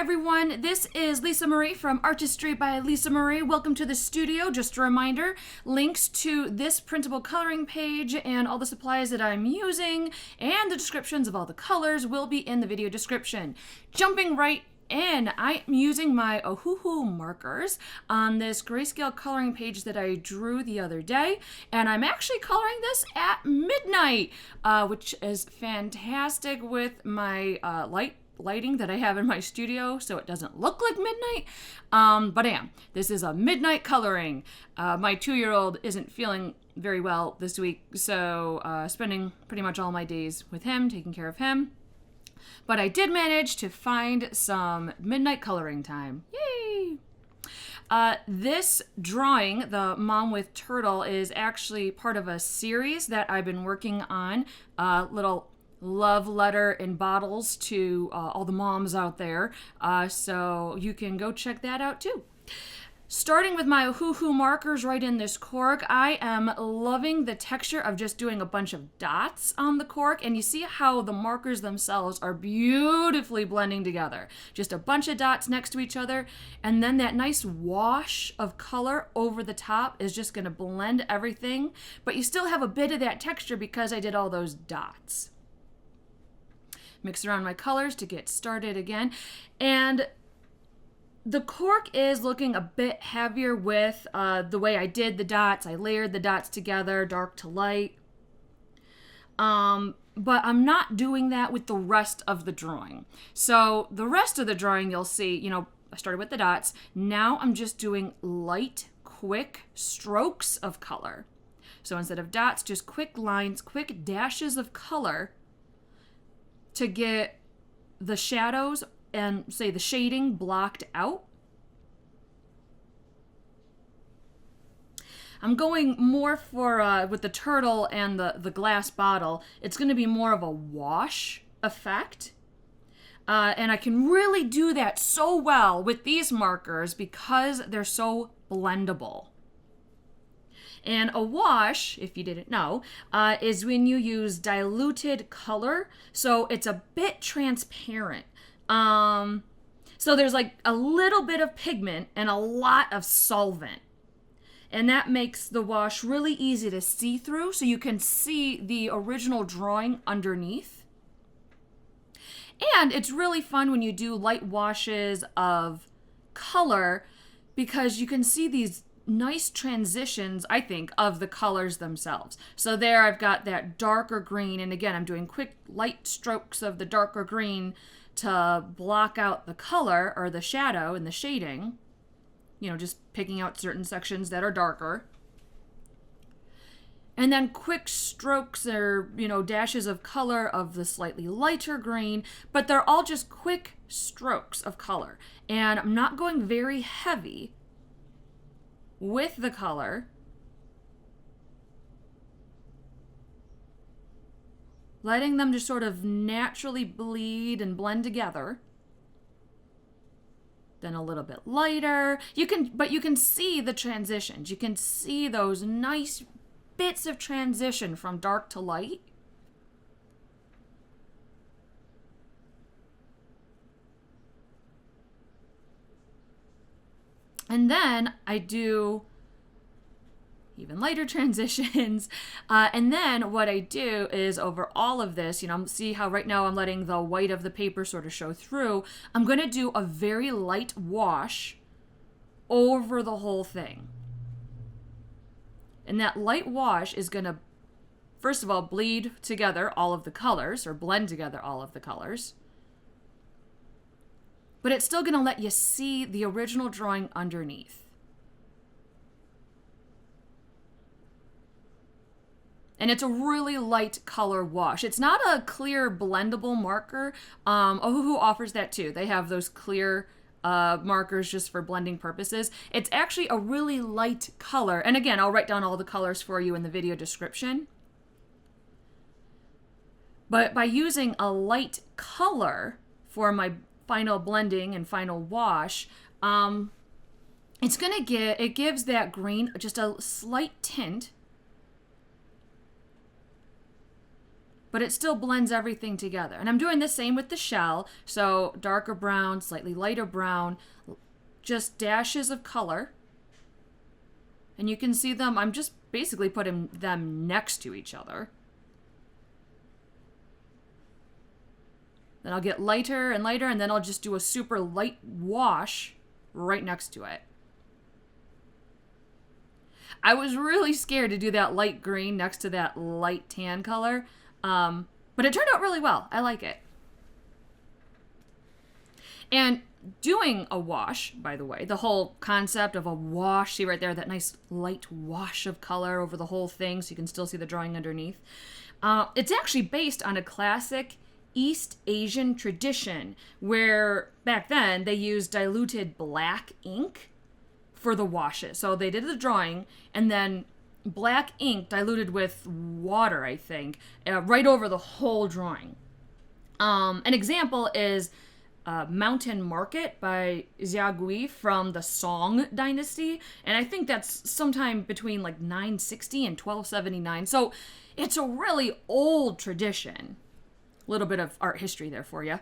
everyone, this is Lisa Marie from Artistry by Lisa Marie. Welcome to the studio. Just a reminder, links to this printable coloring page and all the supplies that I'm using and the descriptions of all the colors will be in the video description. Jumping right in, I am using my Ohuhu markers on this Grayscale coloring page that I drew the other day, and I'm actually coloring this at midnight, which is fantastic with my lighting that I have in my studio, so it doesn't look like midnight, but I am. This is a midnight coloring. My 2-year-old isn't feeling very well this week, so spending pretty much all my days with him, taking care of him. But I did manage to find some midnight coloring time. Yay! This drawing, the Mom with Turtle, is actually part of a series that I've been working on, little love letter in bottles to all the moms out there, so you can go check that out too. Starting with my Ohuhu markers right in this cork, I am loving the texture of just doing a bunch of dots on the cork, and you see how the markers themselves are beautifully blending together. Just a bunch of dots next to each other, and then that nice wash of color over the top is just going to blend everything, but you still have a bit of that texture because I did all those dots. Mix around my colors to get started again, and the cork is looking a bit heavier with the way I did the dots. I layered the dots together, dark to light. But I'm not doing that with the rest of the drawing. So the rest of the drawing, you'll see, I started with the dots. Now I'm just doing light, quick strokes of color. So instead of dots, just quick lines, quick dashes of color to get the shadows and say the shading blocked out. I'm going more for, with the turtle and the glass bottle, it's going to be more of a wash effect. And I can really do that so well with these markers because they're so blendable. And a wash, if you didn't know, is when you use diluted color, so it's a bit transparent. So there's like a little bit of pigment and a lot of solvent. And that makes the wash really easy to see through, so you can see the original drawing underneath. And it's really fun when you do light washes of color because you can see these nice transitions, I think, of the colors themselves. So there I've got that darker green, and again, I'm doing quick light strokes of the darker green to block out the color or the shadow and the shading, just picking out certain sections that are darker. And then quick strokes or, dashes of color of the slightly lighter green, but they're all just quick strokes of color. And I'm not going very heavy with the color. Letting them just sort of naturally bleed and blend together. Then a little bit lighter. But you can see the transitions. You can see those nice bits of transition from dark to light. And then I do even lighter transitions. And then what I do is over all of this, see how right now I'm letting the white of the paper sort of show through. I'm going to do a very light wash over the whole thing. And that light wash is going to, first of all, bleed together all of the colors, or blend together all of the colors. But it's still going to let you see the original drawing underneath. And it's a really light color wash. It's not a clear blendable marker. Ohuhu offers that too. They have those clear markers just for blending purposes. It's actually a really light color. And again, I'll write down all the colors for you in the video description. But by using a light color for my final blending and final wash, it gives that green just a slight tint. but it still blends everything together. And I'm doing the same with the shell. So darker brown, slightly lighter brown, just dashes of color. And you can see them, I'm just basically putting them next to each other. Then I'll get lighter and lighter, and then I'll just do a super light wash right next to it. I was really scared to do that light green next to that light tan color, but it turned out really well. I like it. And doing a wash, by the way, the whole concept of a wash, see right there, that nice light wash of color over the whole thing so you can still see the drawing underneath. It's actually based on a classic East Asian tradition where back then they used diluted black ink for the washes. So they did the drawing and then black ink diluted with water, I think, right over the whole drawing. An example is Mountain Market by Xiaogui from the Song Dynasty, and I think that's sometime between like 960 and 1279. So it's a really old tradition. A little bit of art history there for you.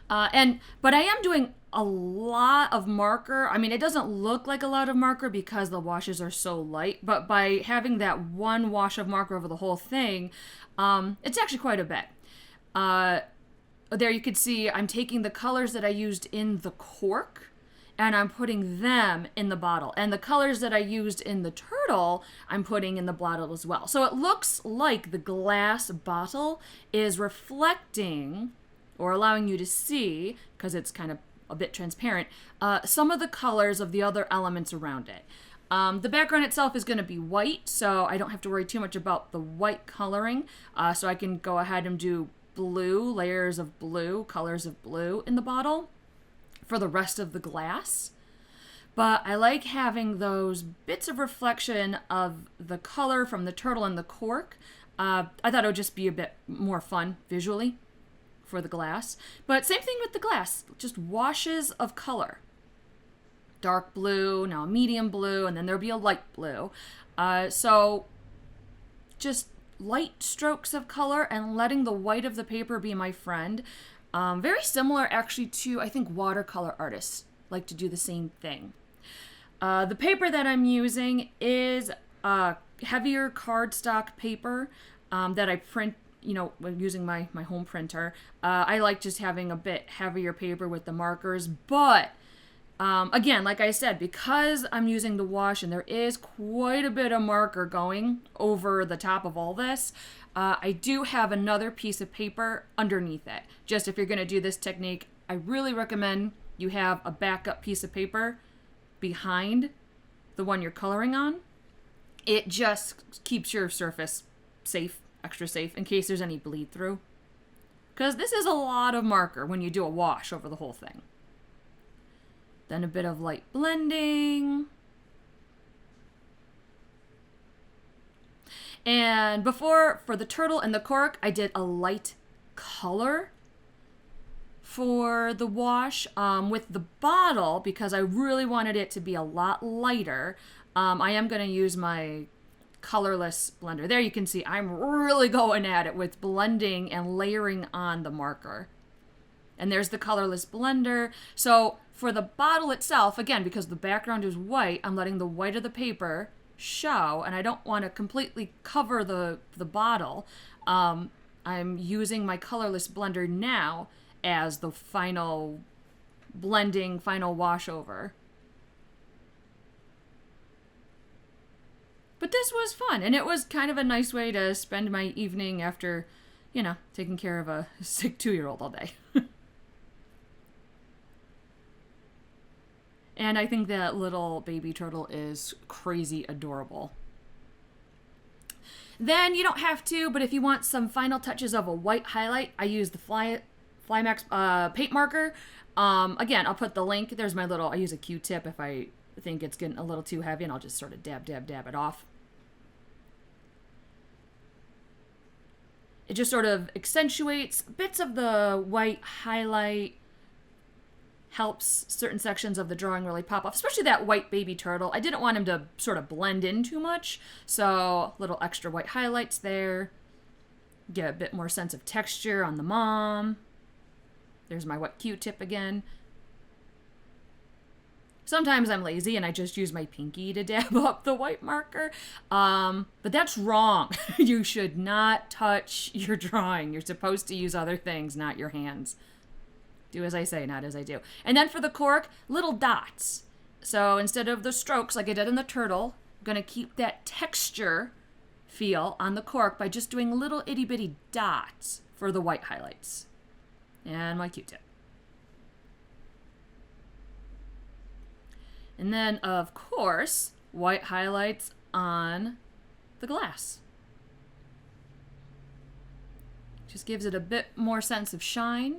But I am doing a lot of marker. I mean, it doesn't look like a lot of marker because the washes are so light, but by having that one wash of marker over the whole thing, it's actually quite a bit. There you can see I'm taking the colors that I used in the cork and I'm putting them in the bottle. And the colors that I used in the turtle, I'm putting in the bottle as well. So it looks like the glass bottle is reflecting or allowing you to see, because it's kind of a bit transparent, some of the colors of the other elements around it. The background itself is going to be white, so I don't have to worry too much about the white coloring. So I can go ahead and do blue, layers of blue, colors of blue in the bottle for the rest of the glass. But I like having those bits of reflection of the color from the turtle and the cork. I thought it would just be a bit more fun visually for the glass. But same thing with the glass, just washes of color. Dark blue, now a medium blue, and then there'll be a light blue. So just light strokes of color and letting the white of the paper be my friend. Very similar actually to, I think, watercolor artists like to do the same thing. The paper that I'm using is heavier cardstock paper that I print, using my home printer. I like just having a bit heavier paper with the markers, but again, like I said, because I'm using the wash and there is quite a bit of marker going over the top of all this, I do have another piece of paper underneath it. Just if you're going to do this technique, I really recommend you have a backup piece of paper behind the one you're coloring on. It just keeps your surface safe, extra safe, in case there's any bleed through. Because this is a lot of marker when you do a wash over the whole thing. Then a bit of light blending. And before, for the turtle and the cork, I did a light color for the wash. With the bottle, because I really wanted it to be a lot lighter, I am going to use my colorless blender. There you can see I'm really going at it with blending and layering on the marker. And there's the colorless blender. So for the bottle itself, again, because the background is white, I'm letting the white of the paper show, and I don't want to completely cover the bottle. I'm using my colorless blender now as the final blending, final washover. But this was fun, and it was kind of a nice way to spend my evening after, taking care of a sick 2-year-old all day. And I think that little baby turtle is crazy adorable. Then you don't have to, but if you want some final touches of a white highlight, I use the Flymax paint marker. Again, I'll put the link. There's my I use a Q-tip if I think it's getting a little too heavy, and I'll just sort of dab it off. It just sort of accentuates bits of the white highlight, helps certain sections of the drawing really pop off, especially that white baby turtle. I didn't want him to sort of blend in too much, so little extra white highlights there. Get a bit more sense of texture on the mom. There's my wet Q-tip again. Sometimes I'm lazy and I just use my pinky to dab up the white marker. But that's wrong. You should not touch your drawing. You're supposed to use other things, not your hands. Do as I say, not as I do. And then for the cork, little dots. So instead of the strokes like I did in the turtle, I'm going to keep that texture feel on the cork by just doing little itty bitty dots for the white highlights. And my Q-tip. And then, of course, white highlights on the glass. Just gives it a bit more sense of shine,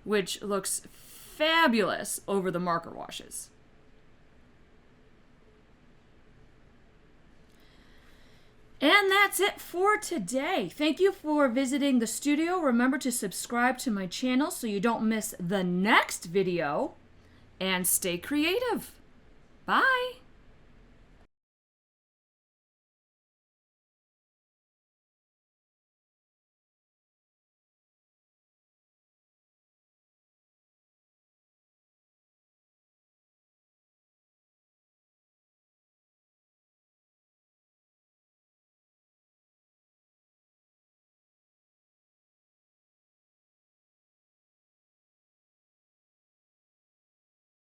which looks fabulous over the marker washes. And that's it for today. Thank you for visiting the studio. Remember to subscribe to my channel so you don't miss the next video. And stay creative. Bye.